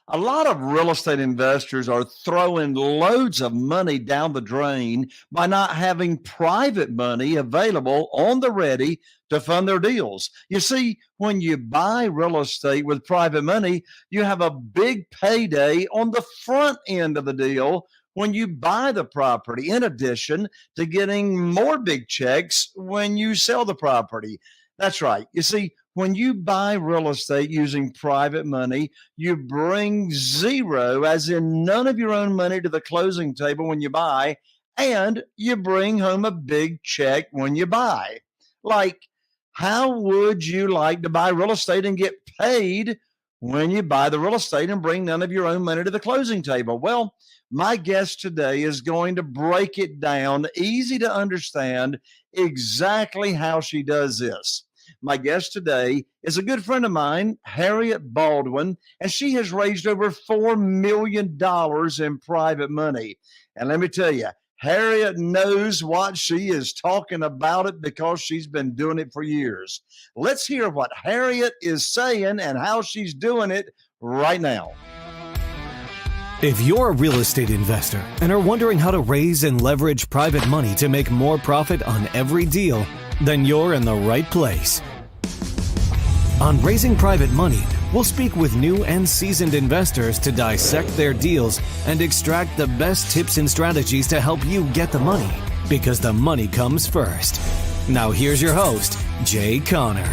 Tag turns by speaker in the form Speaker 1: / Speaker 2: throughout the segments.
Speaker 1: A lot of real estate investors are throwing loads of money down the drain by not having private money available on the ready to fund their deals. You see, when you buy real estate with private money, you have a big payday on the front end of the deal when you buy the property, in addition to getting more big checks when you sell the property. That's right. You see, when you buy real estate using private money, you bring zero, as in none of your own money, to the closing table when you buy, and you bring home a big check when you buy. Like, how would you like to buy real estate and get paid when you buy the real estate and bring none of your own money to the closing table? Well, my guest today is going to break it down, easy to understand, exactly how she does this. My guest today is a good friend of mine, Harriet Baldwin, and she has raised over $4 million in private money. And let me tell you, Harriet knows what she is talking about it because she's been doing it for years. Let's hear what Harriet is saying and how she's doing it right now.
Speaker 2: If you're a real estate investor and are wondering how to raise and leverage private money to make more profit on every deal, then you're in the right place. On Raising Private Money, we'll speak with new and seasoned investors to dissect their deals and extract the best tips and strategies to help you get the money, because the money comes first. Now here's your host, Jay Connor.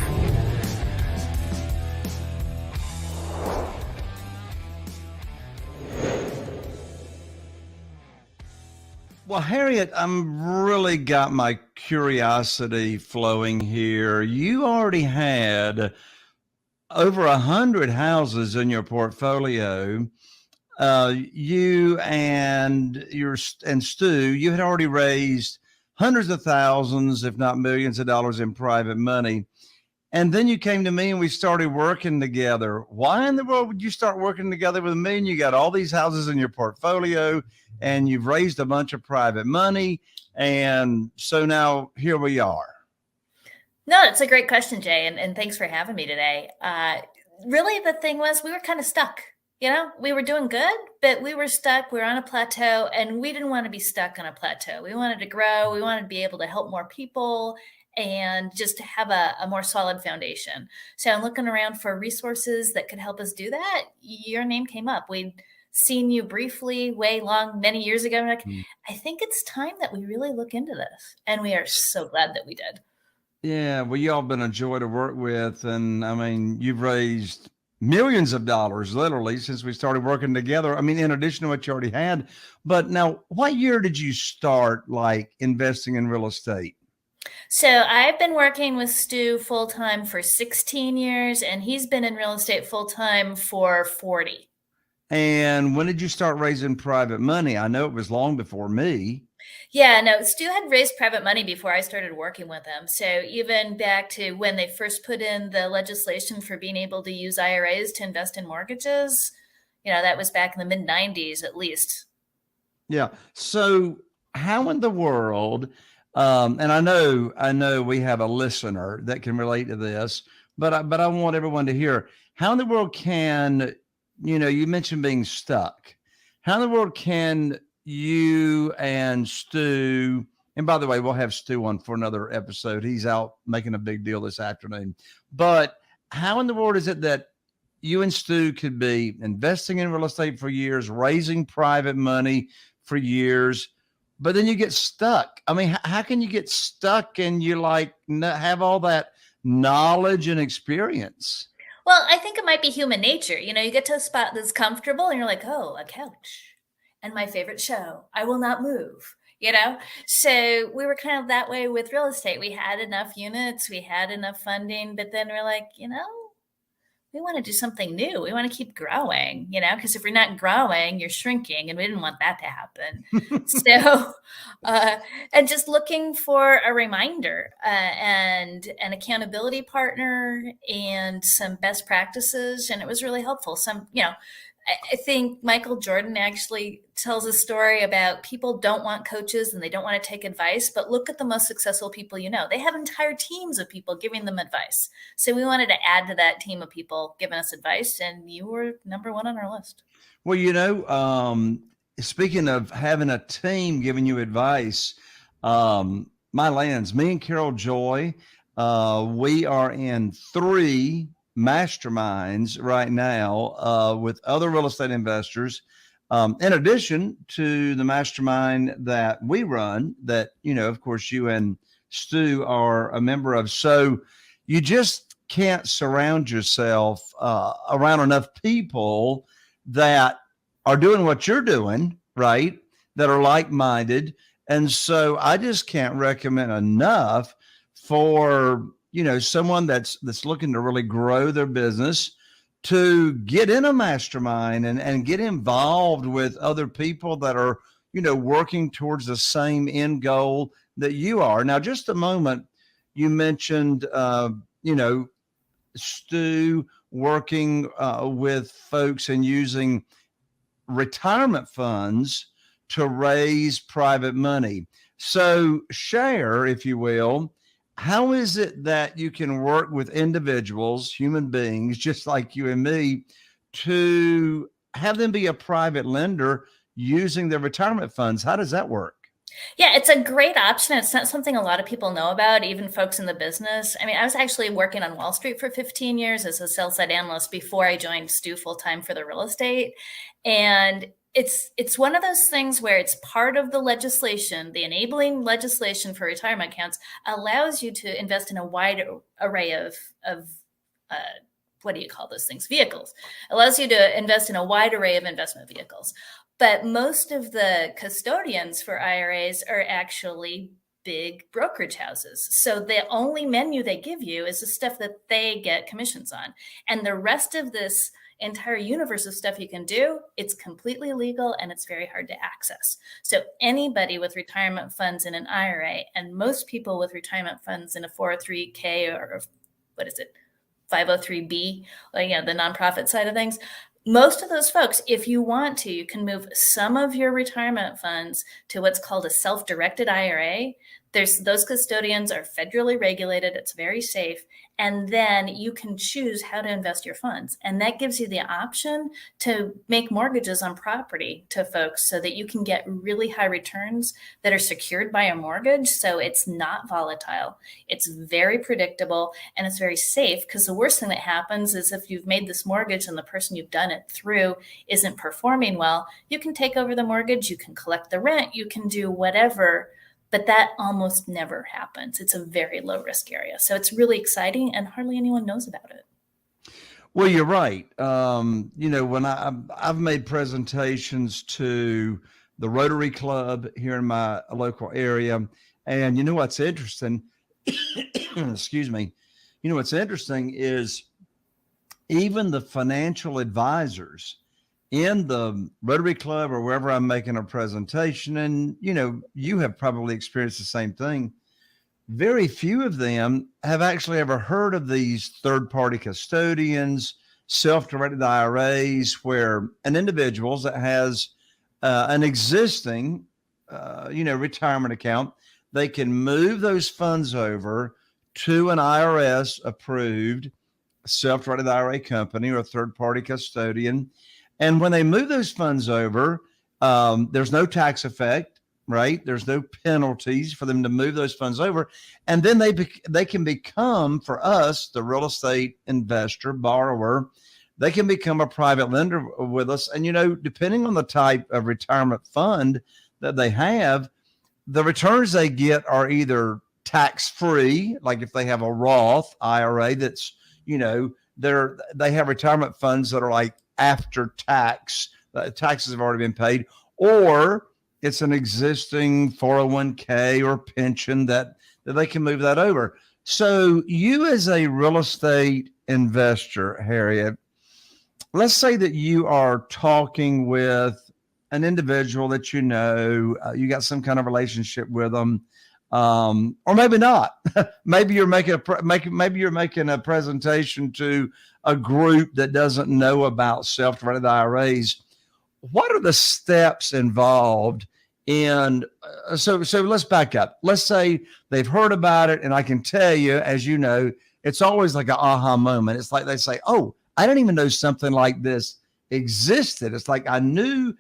Speaker 1: Well, Harriet, I'm really got my curiosity flowing here. You already had over 100 houses in your portfolio. You and Stu, you had already raised hundreds of thousands, if not millions of dollars in private money. And then you came to me and we started working together. Why in the world would you start working together with me? And you got all these houses in your portfolio and you've raised a bunch of private money. And so now here we are.
Speaker 3: No, it's a great question, Jay. And thanks for having me today. Really, the thing was we were kind of stuck. We were doing good, but we were stuck. We were on a plateau and we didn't want to be stuck on a plateau. We wanted to grow. We wanted to be able to help more people and just to have a more solid foundation. So I'm looking around for resources that could help us do that. Your name came up. We'd seen you briefly many years ago. Like, I think it's time that we really look into this. And we are so glad that we did.
Speaker 1: Yeah, well, y'all been a joy to work with. And I mean, you've raised millions of dollars literally since we started working together. I mean, in addition to what you already had. But now, what year did you start investing in real estate?
Speaker 3: So I've been working with Stu full-time for 16 years, and he's been in real estate full-time for 40.
Speaker 1: And when did you start raising private money? I know it was long before me.
Speaker 3: Yeah, no, Stu had raised private money before I started working with him. So even back to when they first put in the legislation for being able to use IRAs to invest in mortgages, that was back in the mid-90s at least.
Speaker 1: Yeah. So how in the world, and I know we have a listener that can relate to this, but I want everyone to hear, how in the world can, you mentioned being stuck. How in the world can you and Stu, and by the way, we'll have Stu on for another episode. He's out making a big deal this afternoon. But how in the world is it that you and Stu could be investing in real estate for years, raising private money for years, but then you get stuck? I mean, how can you get stuck and you have all that knowledge and experience?
Speaker 3: Well, I think it might be human nature. You get to a spot that's comfortable and you're like, oh, a couch and my favorite show, I will not move, So we were kind of that way with real estate. We had enough units, we had enough funding, but then we're like, we want to do something new. We want to keep growing, because if we're not growing, you're shrinking, and we didn't want that to happen. So, and just looking for a reminder and an accountability partner and some best practices. And it was really helpful. I think Michael Jordan actually tells a story about people don't want coaches and they don't want to take advice, but look at the most successful people you know. They have entire teams of people giving them advice. So we wanted to add to that team of people giving us advice, and you were number one on our list.
Speaker 1: Well, speaking of having a team giving you advice, my lands, me and Carol Joy, we are in 3 masterminds right now with other real estate investors. In addition to the mastermind that we run, that, of course, you and Stu are a member of. So you just can't surround yourself around enough people that are doing what you're doing, right? That are like-minded. And so I just can't recommend enough for, someone that's looking to really grow their business to get in a mastermind and get involved with other people that are, working towards the same end goal that you are. Now, just a moment, you mentioned, Stu working with folks and using retirement funds to raise private money. So share, if you will, how is it that you can work with individuals, human beings, just like you and me, to have them be a private lender using their retirement funds? How does that work?
Speaker 3: Yeah, it's a great option. It's not something a lot of people know about, even folks in the business. I mean, I was actually working on Wall Street for 15 years as a sell-side analyst before I joined Stu full-time for the real estate. And it's one of those things where it's part of the legislation, the enabling legislation for retirement accounts allows you to invest in a wide array of what do you call those things? Vehicles. Allows you to invest in a wide array of investment vehicles. But most of the custodians for IRAs are actually big brokerage houses. So the only menu they give you is the stuff that they get commissions on. And the rest of this entire universe of stuff you can do, it's completely illegal and it's very hard to access. So anybody with retirement funds in an IRA, and most people with retirement funds in a 403k or what is it, 503b, like, the nonprofit side of things, most of those folks, if you want to, you can move some of your retirement funds to what's called a self-directed IRA. Those custodians are federally regulated. It's very safe. And then you can choose how to invest your funds. And that gives you the option to make mortgages on property to folks so that you can get really high returns that are secured by a mortgage. So it's not volatile. It's very predictable and it's very safe, because the worst thing that happens is if you've made this mortgage and the person you've done it through isn't performing well, you can take over the mortgage, you can collect the rent, you can do whatever. But that almost never happens. It's a very low risk area. So it's really exciting and hardly anyone knows about it.
Speaker 1: Well, you're right. When I've made presentations to the Rotary Club here in my local area, and you know what's interesting? Excuse me. What's interesting is even the financial advisors in the Rotary Club or wherever I'm making a presentation, and you have probably experienced the same thing, very few of them have actually ever heard of these third-party custodians, self-directed IRAs, where an individual that has an existing retirement account, they can move those funds over to an IRS approved self-directed IRA company or a third-party custodian. And when they move those funds over, there's no tax effect, right? There's no penalties for them to move those funds over. And then they can become, for us, the real estate investor, borrower, they can become a private lender with us. And, depending on the type of retirement fund that they have, the returns they get are either tax-free, like if they have a Roth IRA that's, they have retirement funds that are like after tax, taxes have already been paid, or it's an existing 401k or pension that they can move that over. So you as a real estate investor, Harriet, let's say that you are talking with an individual that you got some kind of relationship with them. or maybe not. Maybe you're maybe you're making a presentation to a group that doesn't know about self-directed IRAs. What are the steps involved in? So let's back up. Let's say they've heard about it, and I can tell you, as you know, it's always like an aha moment. It's like they say, "Oh, I didn't even know something like this existed." It's like I knew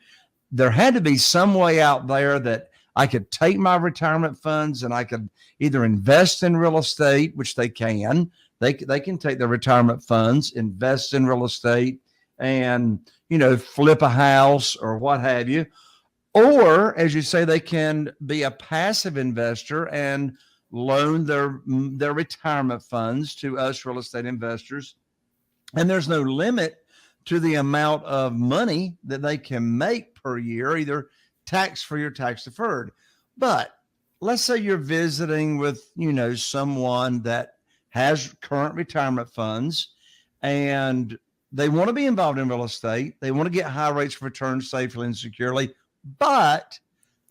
Speaker 1: there had to be some way out there that I could take my retirement funds and I could either invest in real estate, which they can. They can take their retirement funds, invest in real estate, and flip a house or what have you. Or, as you say, they can be a passive investor and loan their retirement funds to us real estate investors. And there's no limit to the amount of money that they can make per year, either tax-free or tax-deferred. But let's say you're visiting with, someone that has current retirement funds and they want to be involved in real estate. They want to get high rates of return safely and securely, but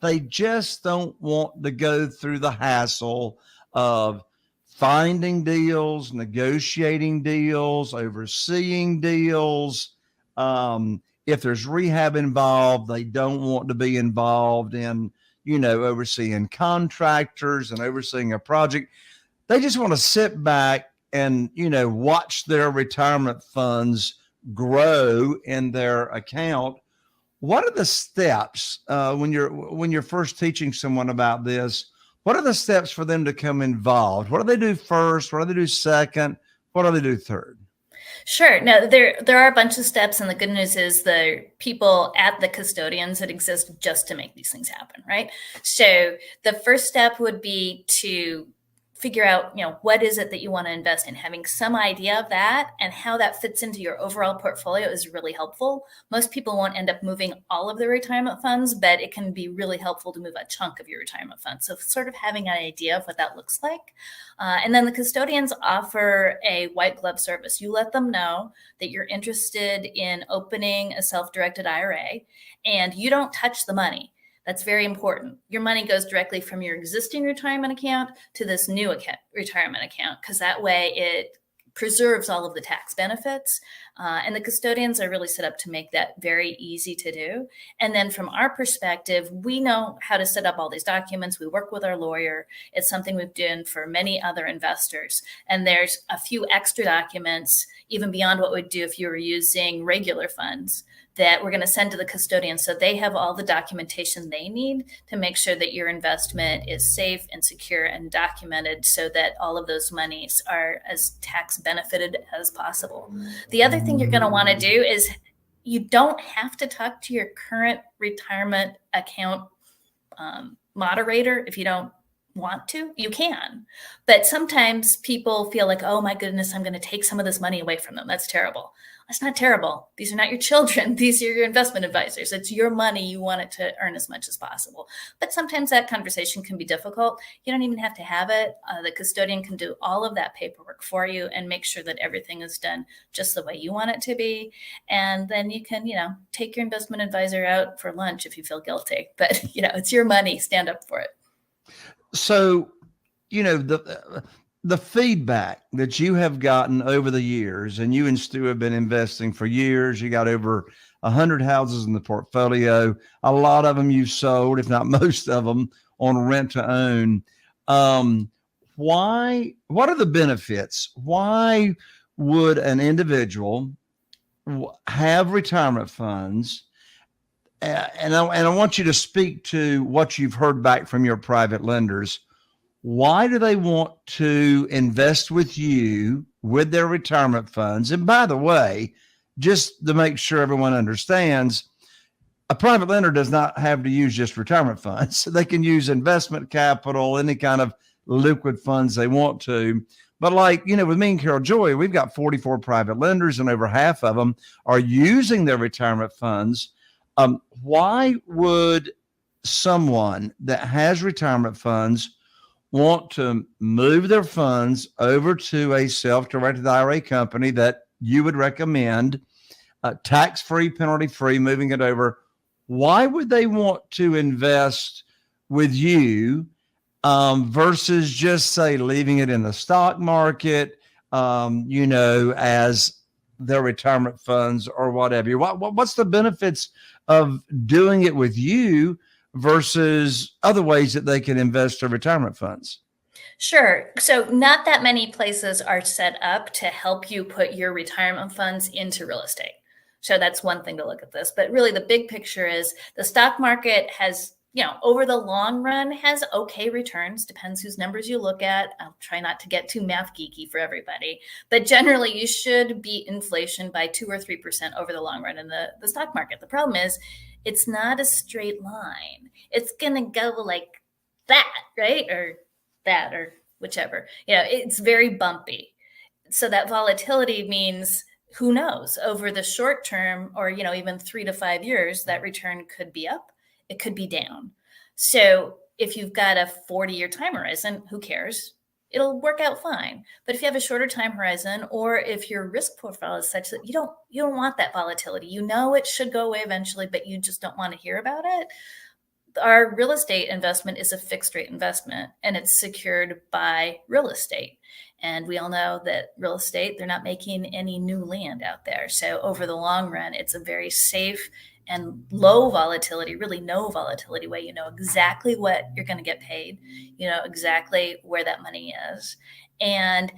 Speaker 1: they just don't want to go through the hassle of finding deals, negotiating deals, overseeing deals. If there's rehab involved, they don't want to be involved in, overseeing contractors and overseeing a project. They just want to sit back and, watch their retirement funds grow in their account. What are the steps when you're first teaching someone about this? What are the steps for them to come involved? What do they do first? What do they do second? What do they do third?
Speaker 3: Sure. No, there are a bunch of steps, and the good news is the people at the custodians that exist just to make these things happen, right? So the first step would be to figure out, what is it that you want to invest in? Having some idea of that and how that fits into your overall portfolio is really helpful. Most people won't end up moving all of their retirement funds, but it can be really helpful to move a chunk of your retirement fund. So sort of having an idea of what that looks like. And then the custodians offer a white glove service. You let them know that you're interested in opening a self-directed IRA, and you don't touch the money. That's very important. Your money goes directly from your existing retirement account to this new retirement account, because that way it preserves all of the tax benefits. And the custodians are really set up to make that very easy to do. And then from our perspective, we know how to set up all these documents. We work with our lawyer. It's something we've done for many other investors. And there's a few extra documents, even beyond what we'd do if you were using regular funds, that we're going to send to the custodian, so they have all the documentation they need to make sure that your investment is safe and secure and documented, so that all of those monies are as tax benefited as possible. The other thing you're going to want to do is you don't have to talk to your current retirement account moderator if you don't want to. You can, but sometimes people feel like, oh my goodness, I'm going to take some of this money away from them. That's terrible. That's not terrible. These are not your children. These are your investment advisors. It's your money. You want it to earn as much as possible. But sometimes that conversation can be difficult. You don't even have to have it. The custodian can do all of that paperwork for you and make sure that everything is done just the way you want it to be. And then you can, take your investment advisor out for lunch if you feel guilty. But, it's your money. Stand up for it.
Speaker 1: So, the feedback that you have gotten over the years, and you and Stu have been investing for years, you got over 100 houses in the portfolio. A lot of them you've sold, if not most of them, on rent to own. What are the benefits? Why would an individual have retirement funds? And I want you to speak to what you've heard back from your private lenders. Why do they want to invest with you with their retirement funds? And by the way, just to make sure everyone understands, a private lender does not have to use just retirement funds. They can use investment capital, any kind of liquid funds they want to. But with me and Carol Joy, we've got 44 private lenders, and over half of them are using their retirement funds. Why would someone that has retirement funds want to move their funds over to a self-directed IRA company that you would recommend, tax-free, penalty-free, moving it over? Why would they want to invest with you? versus just say leaving it in the stock market, as their retirement funds or whatever. What's the benefits of doing it with you versus other ways that they can invest their retirement funds?
Speaker 3: Sure. So, not that many places are set up to help you put your retirement funds into real estate. So, that's one thing to look at this. But really, the big picture is the stock market has, over the long run, has okay returns. Depends whose numbers you look at. I'll try not to get too math geeky for everybody. But generally, you should beat inflation by 2 or 3% over the long run in the stock market. The problem is, it's not a straight line. It's going to go like that, right? Or that, or whichever. It's very bumpy. So that volatility means, who knows, over the short term, or even 3 to 5 years, that return could be up, it could be down. So if you've got a 40-year time horizon, who cares? It'll work out fine. But if you have a shorter time horizon, or if your risk profile is such that you don't want that volatility, it should go away eventually, but you just don't want to hear about it. Our real estate investment is a fixed rate investment, and it's secured by real estate. And we all know that real estate, they're not making any new land out there. So over the long run, it's a very safe and low volatility, really no volatility way. You know exactly what you're going to get paid. You know exactly where that money is. And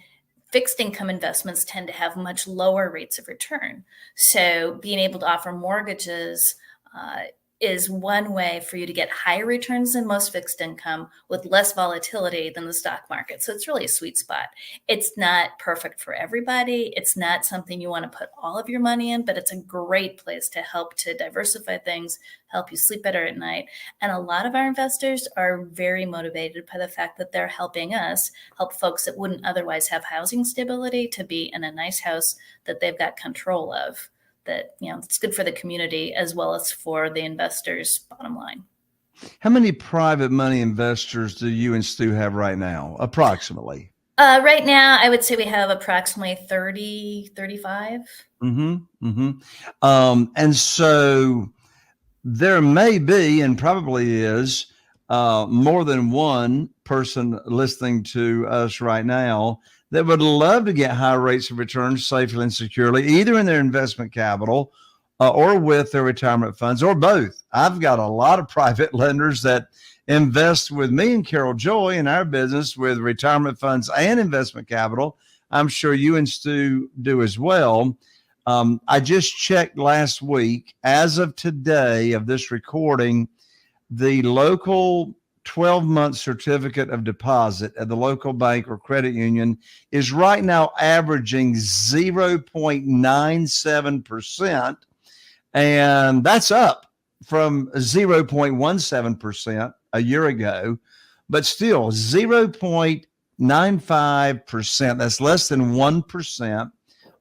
Speaker 3: fixed income investments tend to have much lower rates of return. So being able to offer mortgages is one way for you to get higher returns than most fixed income with less volatility than the stock market. So it's really a sweet spot. It's not perfect for everybody. It's not something you want to put all of your money in, but it's a great place to help to diversify things, help you sleep better at night. And a lot of our investors are very motivated by the fact that they're helping us help folks that wouldn't otherwise have housing stability to be in a nice house that they've got control of. That, it's good for the community as well as for the investors' bottom line.
Speaker 1: How many private money investors do you and Stu have right now, approximately?
Speaker 3: Right now, I would say we have approximately 30, 35.
Speaker 1: And so there may be, and probably is, more than one person listening to us right now that would love to get high rates of return safely and securely, either in their investment capital or with their retirement funds, or both. I've got a lot of private lenders that invest with me and Carol Joy in our business with retirement funds and investment capital. I'm sure you and Stu do as well. I just checked last week. As of today of this recording, the local 12-month certificate of deposit at the local bank or credit union is right now averaging 0.97%. And that's up from 0.17% a year ago, but still 0.95%. That's less than 1%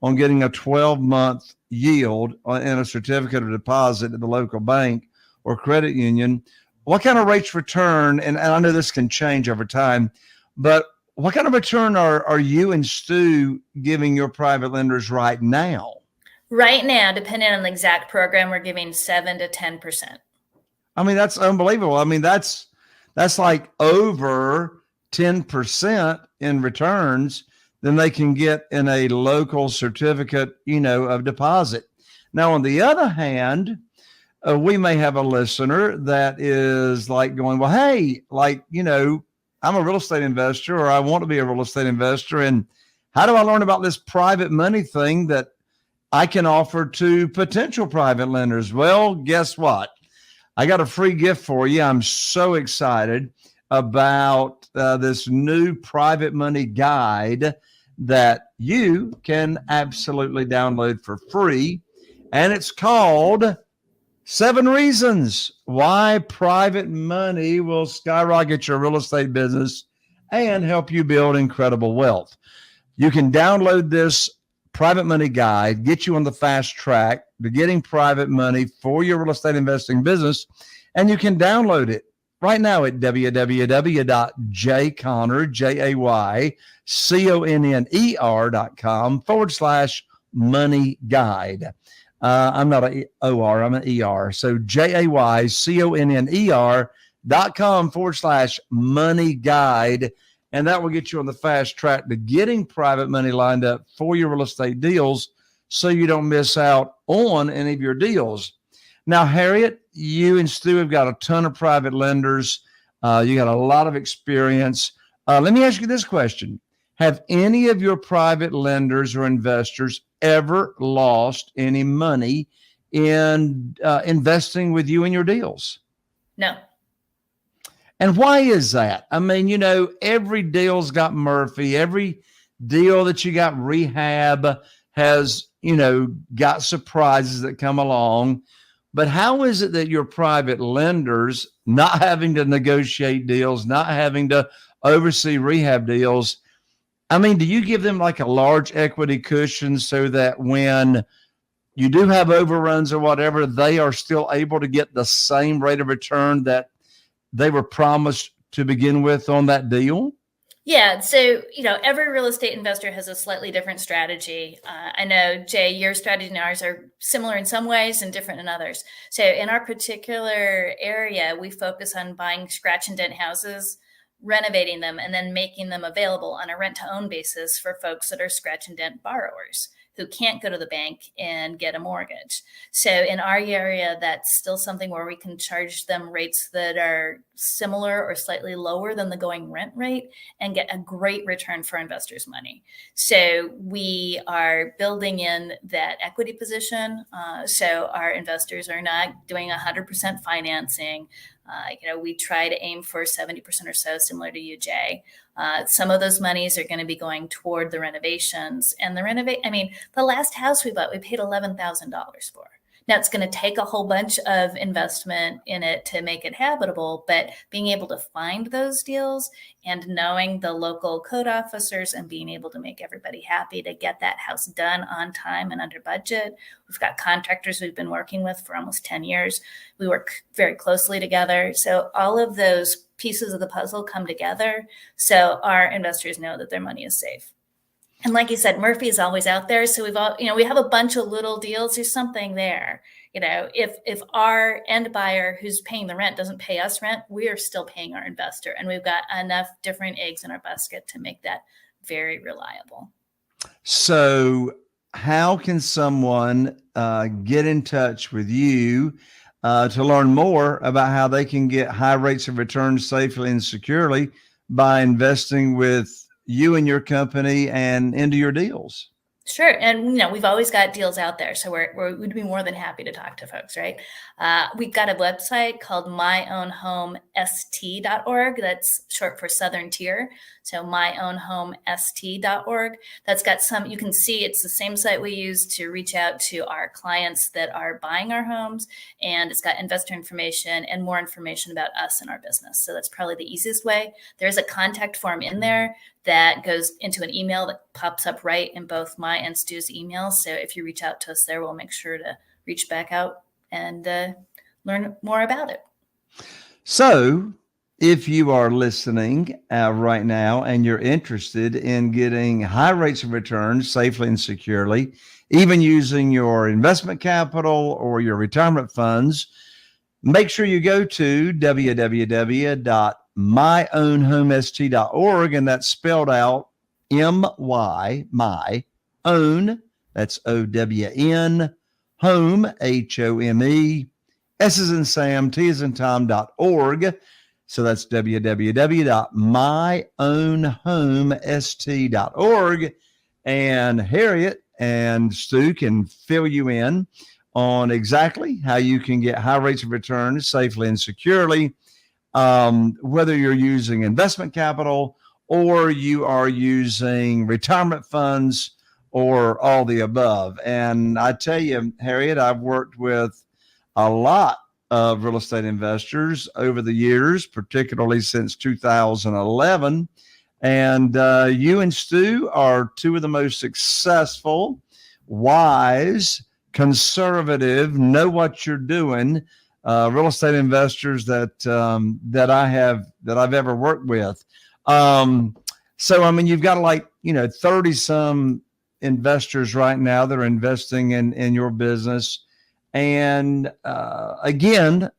Speaker 1: on getting a 12-month yield in a certificate of deposit at the local bank or credit union. What kind of rates return, and I know this can change over time, but what kind of return are you and Stu giving your private lenders right now?
Speaker 3: Right now, depending on the exact program, we're giving 7 to 10%.
Speaker 1: I mean, that's unbelievable. I mean, that's like over 10% in returns than they can get in a local certificate, of deposit. Now, on the other hand, we may have a listener that is like going, well, hey, I'm a real estate investor, or I want to be a real estate investor. And how do I learn about this private money thing that I can offer to potential private lenders? Well, guess what? I got a free gift for you. I'm so excited about this new private money guide that you can absolutely download for free. And it's called 7 Reasons Why Private Money Will Skyrocket Your Real Estate Business and Help You Build Incredible Wealth. You can download this private money guide, get you on the fast track to getting private money for your real estate investing business. And you can download it right now at jayconner.com/money guide. I'm not an OR, I'm an ER. So jayconner.com/money Harrietbaldwin.com/money guide. And that will get you on the fast track to getting private money lined up for your real estate deals so you don't miss out on any of your deals. Now, Harriet, you and Stu have got a ton of private lenders. You got a lot of experience. Let me ask you this question. Have any of your private lenders or investors ever lost any money in investing with you in your deals?
Speaker 3: No.
Speaker 1: And why is that? I mean, you know, every deal's got Murphy. Every deal that you got rehab has, you know, got surprises that come along. But how is it that your private lenders, not having to negotiate deals, not having to oversee rehab deals, I mean, do you give them like a large equity cushion so that when you do have overruns or whatever, they are still able to get the same rate of return that they were promised to begin with on that deal?
Speaker 3: Yeah. So, you know, every real estate investor has a slightly different strategy. I know, Jay, your strategy and ours are similar in some ways and different in others. So in our particular area, we focus on buying scratch and dent houses, renovating them, and then making them available on a rent to own basis for folks that are scratch and dent borrowers who can't go to the bank and get a mortgage. So in our area, that's still something where we can charge them rates that are similar or slightly lower than the going rent rate and get a great return for investors' money. So we are building in that equity position. So our investors are not doing 100% financing. You know, we try to aim for 70% or so, similar to you, Jay. Some of those monies are going to be going toward the renovations and the last house we bought, we paid $11,000 for. Now it's going to take a whole bunch of investment in it to make it habitable, but being able to find those deals and knowing the local code officers and being able to make everybody happy to get that house done on time and under budget. We've got contractors we've been working with for almost 10 years. We work very closely together. So all of those pieces of the puzzle come together so our investors know that their money is safe. And like you said, Murphy is always out there. So we have a bunch of little deals. There's something there. You know, if our end buyer who's paying the rent doesn't pay us rent, we are still paying our investor. And we've got enough different eggs in our basket to make that very reliable.
Speaker 1: So how can someone get in touch with you to learn more about how they can get high rates of return safely and securely by investing with you and your company and into your deals?
Speaker 3: Sure. And, you know, we've always got deals out there. So we'd be more than happy to talk to folks, right? We've got a website called myownhomest.org. That's short for Southern Tier. So myownhomest.org. That's got you can see it's the same site we use to reach out to our clients that are buying our homes. And it's got investor information and more information about us and our business. So that's probably the easiest way. There's a contact form in there that goes into an email that pops up right in both my and Stu's emails. So if you reach out to us there, we'll make sure to reach back out and learn more about it.
Speaker 1: So if you are listening right now and you're interested in getting high rates of return safely and securely, even using your investment capital or your retirement funds, make sure you go to www.myownhomest.org, and that's spelled out M-Y, my own, that's O-W-N, home, H-O-M-E, S as in Sam, T as in Tom.org. So that's www.myownhomest.org. And Harriet and Stu can fill you in on exactly how you can get high rates of return safely and securely, whether you're using investment capital or you are using retirement funds or all the above. And I tell you, Harriet, I've worked with a lot of real estate investors over the years, particularly since 2011. And you and Stu are two of the most successful, wise, conservative, know what you're doing real estate investors that I've ever worked with. So I mean, you've got 30 some investors right now that are investing in your business. And again,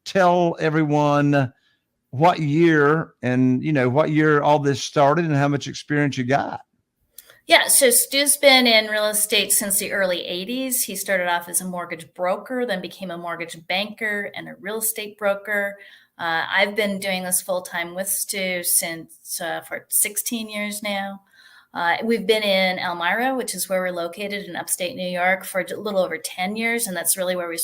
Speaker 1: tell everyone what year and, what year all this started and how much experience you got?
Speaker 3: Yeah, so Stu's been in real estate since the early 80s. He started off as a mortgage broker, then became a mortgage banker and a real estate broker. I've been doing this full time with Stu since for 16 years now. We've been in Elmira, which is where we're located in upstate New York, for a little over 10 years. And that's really where we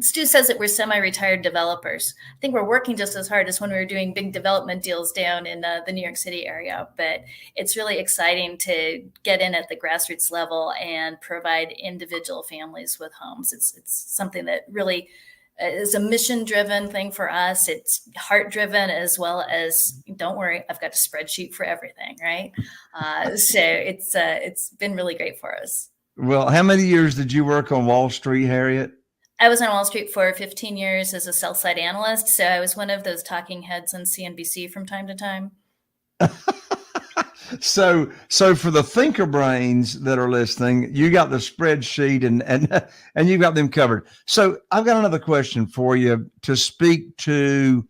Speaker 3: Stu says that we're semi-retired developers. I think we're working just as hard as when we were doing big development deals down in the New York City area. But it's really exciting to get in at the grassroots level and provide individual families with homes. It's something that really is a mission-driven thing for us. It's heart-driven as well as, don't worry, I've got a spreadsheet for everything, right? So it's been really great for us.
Speaker 1: Well, how many years did you work on Wall Street, Harriet?
Speaker 3: I was on Wall Street for 15 years as a sell-side analyst. So I was one of those talking heads on CNBC from time to time.
Speaker 1: So for the thinker brains that are listening, you got the spreadsheet and you got them covered. So I've got another question for you to speak to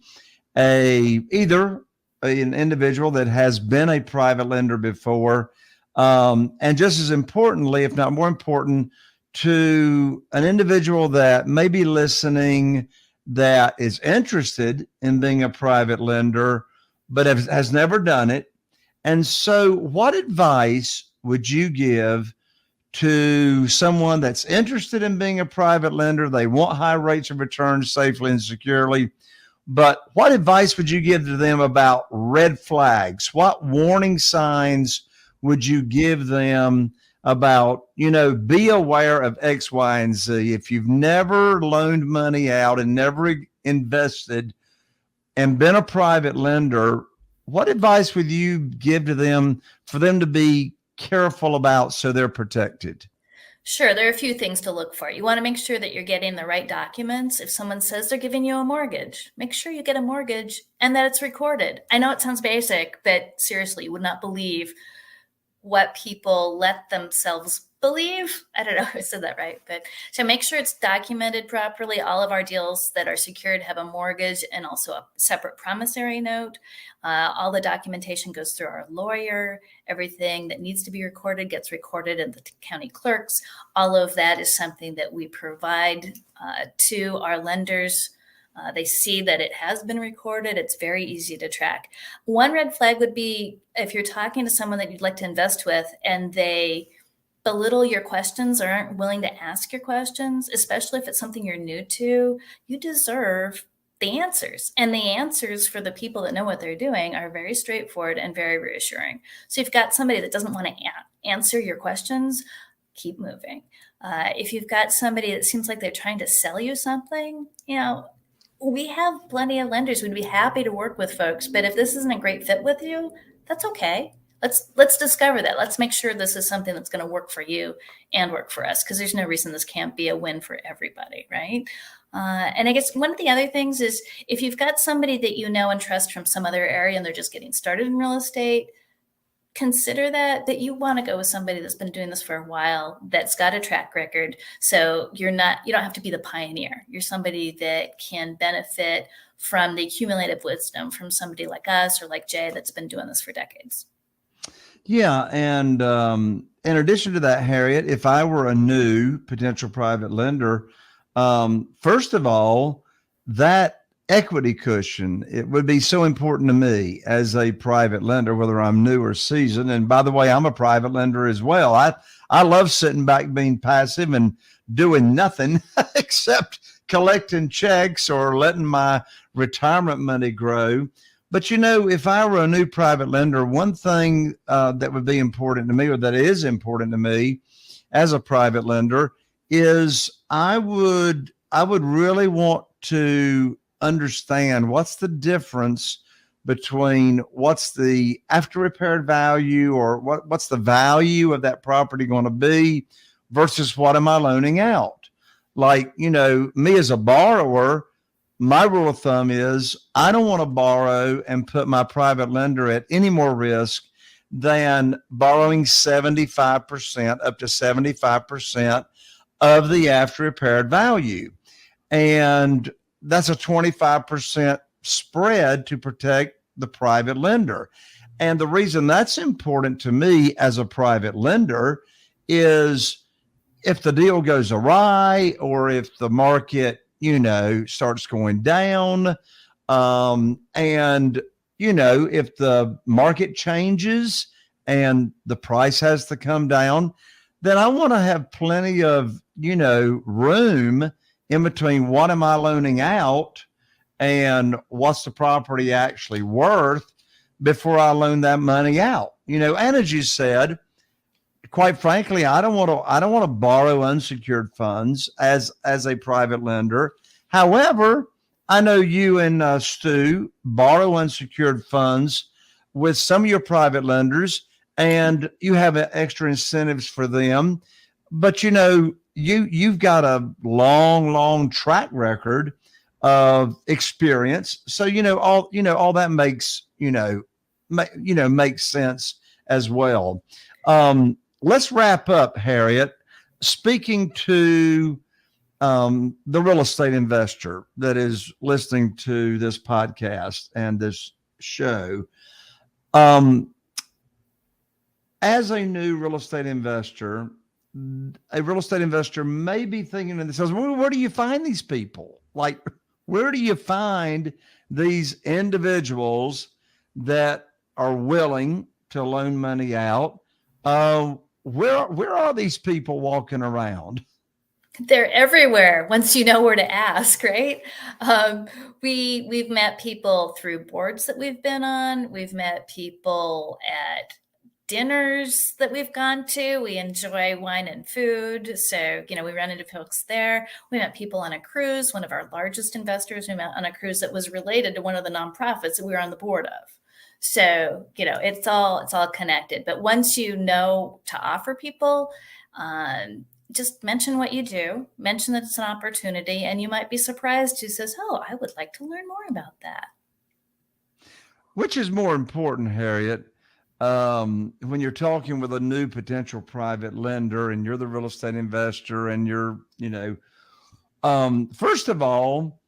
Speaker 1: either an individual that has been a private lender before, and just as importantly, if not more important, to an individual that may be listening that is interested in being a private lender, but has never done it. And so what advice would you give to someone that's interested in being a private lender? They want high rates of return safely and securely, but what advice would you give to them about red flags? What warning signs would you give them about, be aware of X, Y, and Z? If you've never loaned money out and never invested and been a private lender, what advice would you give to them for them to be careful about so they're protected?
Speaker 3: Sure. There are a few things to look for. You want to make sure that you're getting the right documents. If someone says they're giving you a mortgage, make sure you get a mortgage and that it's recorded. I know it sounds basic, but seriously, you would not believe what people let themselves believe. I don't know if I said that right, but so make sure it's documented properly. All of our deals that are secured have a mortgage and also a separate promissory note. All the documentation goes through our lawyer. Everything that needs to be recorded gets recorded in the county clerks. All of that is something that we provide to our lenders. They see that it has been recorded. It's very easy to track. One red flag would be if you're talking to someone that you'd like to invest with and they belittle your questions or aren't willing to ask your questions, especially if it's something you're new to. You deserve the answers. And the answers for the people that know what they're doing are very straightforward and very reassuring. So if you've got somebody that doesn't want to answer your questions, keep moving. If you've got somebody that seems like they're trying to sell you something, we have plenty of lenders. We'd be happy to work with folks, but if this isn't a great fit with you, that's okay. Let's discover that. Let's make sure this is something that's going to work for you and work for us, because there's no reason this can't be a win for everybody, right? And I guess one of the other things is if you've got somebody that you know and trust from some other area and they're just getting started in real estate, consider that you want to go with somebody that's been doing this for a while, that's got a track record. So you don't have to be the pioneer. You're somebody that can benefit from the accumulative wisdom from somebody like us or like Jay that's been doing this for decades.
Speaker 1: Yeah. And in addition to that, Harriet, if I were a new potential private lender, first of all, that equity cushion, it would be so important to me as a private lender, whether I'm new or seasoned. And by the way, I'm a private lender as well. I love sitting back, being passive and doing nothing except collecting checks or letting my retirement money grow. But, if I were a new private lender, one thing that would be important to me, or that is important to me as a private lender, is I would really want to understand what's the difference between what's the after repaired value or what's the value of that property going to be versus what am I loaning out? Like, me as a borrower, my rule of thumb is I don't want to borrow and put my private lender at any more risk than borrowing 75% up to 75% of the after repaired value. And that's a 25% spread to protect the private lender. And the reason that's important to me as a private lender is if the deal goes awry or if the market, starts going down, and, if the market changes and the price has to come down, then I want to have plenty of, room in between what am I loaning out and what's the property actually worth before I loan that money out. And as you said, quite frankly, I don't want to borrow unsecured funds as a private lender. However, I know you and Stu borrow unsecured funds with some of your private lenders, and you have extra incentives for them. But you've got a long track record of experience, so all that makes makes sense as well. Let's wrap up, Harriet. Speaking to the real estate investor that is listening to this podcast and this show, as a new real estate investor, a real estate investor may be thinking to themselves, well, where do you find these people? Like, where do you find these individuals that are willing to loan money out? Where are these people walking around?
Speaker 3: They're everywhere once you know where to ask, right? We've met people through boards that we've been on. We've met people at dinners that we've gone to. We enjoy wine and food. So, we run into folks there. We met people on a cruise. One of our largest investors we met on a cruise that was related to one of the nonprofits that we were on the board of. So, it's all connected. But once you know to offer people, just mention what you do, mention that it's an opportunity, and you might be surprised who says, oh, I would like to learn more about that.
Speaker 1: Which is more important, Harriet, when you're talking with a new potential private lender and you're the real estate investor and you're, first of all,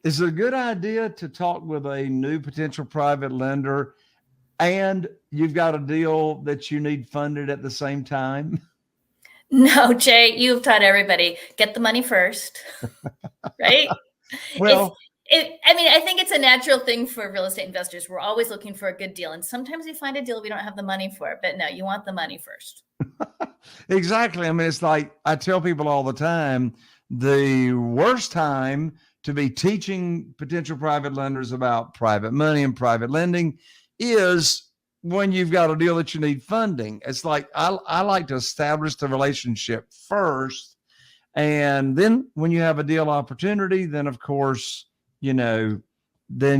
Speaker 1: is it a good idea to talk with a new potential private lender and you've got a deal that you need funded at the same time?
Speaker 3: No, Jay, you've taught everybody, get the money first, right?
Speaker 1: Well,
Speaker 3: I think it's a natural thing for real estate investors. We're always looking for a good deal. And sometimes we find a deal we don't have the money for, but no, you want the money first.
Speaker 1: Exactly. It's like I tell people all the time, the worst time to be teaching potential private lenders about private money and private lending is when you've got a deal that you need funding. It's like I like to establish the relationship first. And then when you have a deal opportunity, then of course, then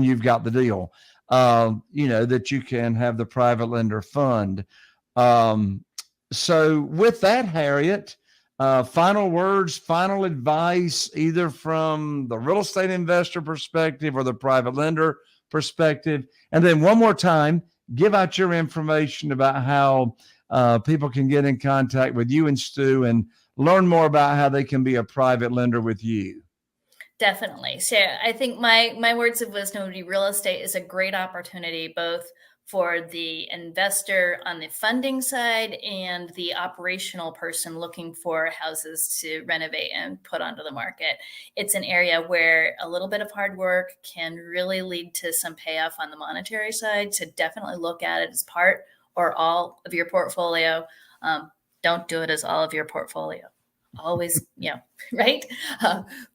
Speaker 1: you've got the deal, that you can have the private lender fund. So with that, Harriet, final words, final advice, either from the real estate investor perspective or the private lender perspective. And then one more time, give out your information about how people can get in contact with you and Stu and learn more about how they can be a private lender with you.
Speaker 3: Definitely. So I think my words of wisdom would be real estate is a great opportunity, both for the investor on the funding side and the operational person looking for houses to renovate and put onto the market. It's an area where a little bit of hard work can really lead to some payoff on the monetary side. So definitely look at it as part or all of your portfolio. Don't do it as all of your portfolio. Always, right?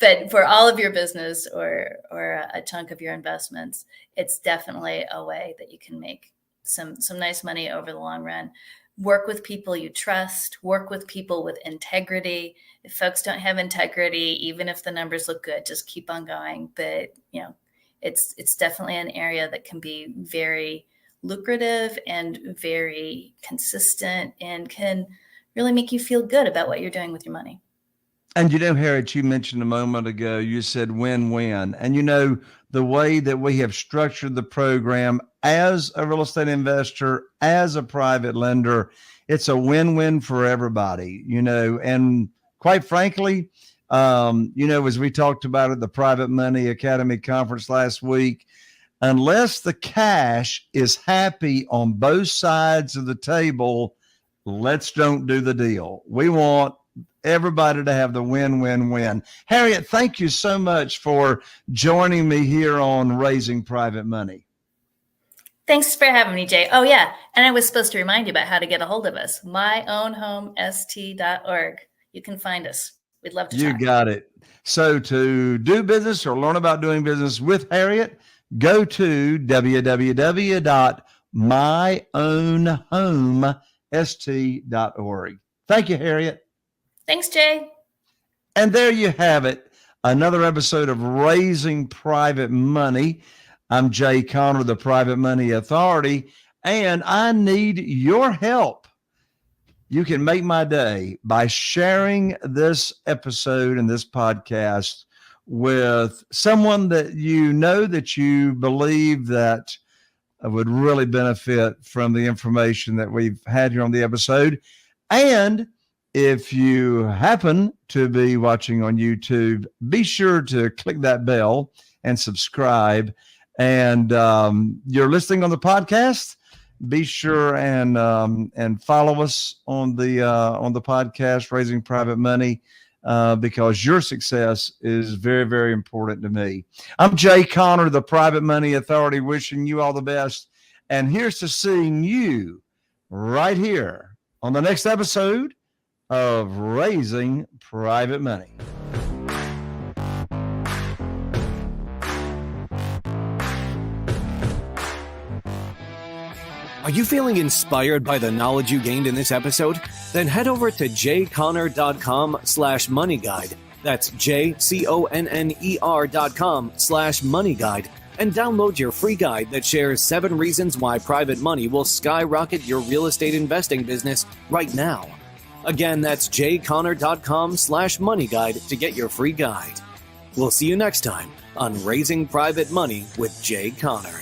Speaker 3: But for all of your business or a chunk of your investments, it's definitely a way that you can make some nice money over the long run. Work with people you trust, work with people with integrity. If folks don't have integrity, even if the numbers look good, just keep on going. But, it's definitely an area that can be very lucrative and very consistent and can really make you feel good about what you're doing with your money.
Speaker 1: And Harriet, you mentioned a moment ago, you said win-win. And the way that we have structured the program as a real estate investor, as a private lender, it's a win-win for everybody, and quite frankly, As we talked about at the Private Money Academy conference last week, unless the cash is happy on both sides of the table, let's don't do the deal. We want everybody to have the win-win-win. Harriet, thank you so much for joining me here on Raising Private Money.
Speaker 3: Thanks for having me, Jay. Oh, yeah. And I was supposed to remind you about how to get a hold of us. myownhomest.org. You can find us. We'd love to talk.
Speaker 1: You got it. So to do business or learn about doing business with Harriet, go to www.myownhomest.org. Thank you, Harriet.
Speaker 3: Thanks, Jay.
Speaker 1: And there you have it. Another episode of Raising Private Money. I'm Jay Conner, the Private Money Authority, and I need your help. You can make my day by sharing this episode and this podcast with someone that that you believe that would really benefit from the information that we've had here on the episode. And if you happen to be watching on YouTube, be sure to click that bell and subscribe. And you're listening on the podcast, be sure and follow us on the podcast, Raising Private Money, because your success is very, very important to me. I'm Jay Conner, the Private Money Authority, wishing you all the best. And here's to seeing you right here on the next episode of Raising Private Money.
Speaker 2: Are you feeling inspired by the knowledge you gained in this episode? Then head over to jconner.com/moneyguide. That's jconner.com/moneyguide and download your free guide that shares 7 reasons why private money will skyrocket your real estate investing business right now. Again, that's jconner.com/moneyguide to get your free guide. We'll see you next time on Raising Private Money with Jay Conner.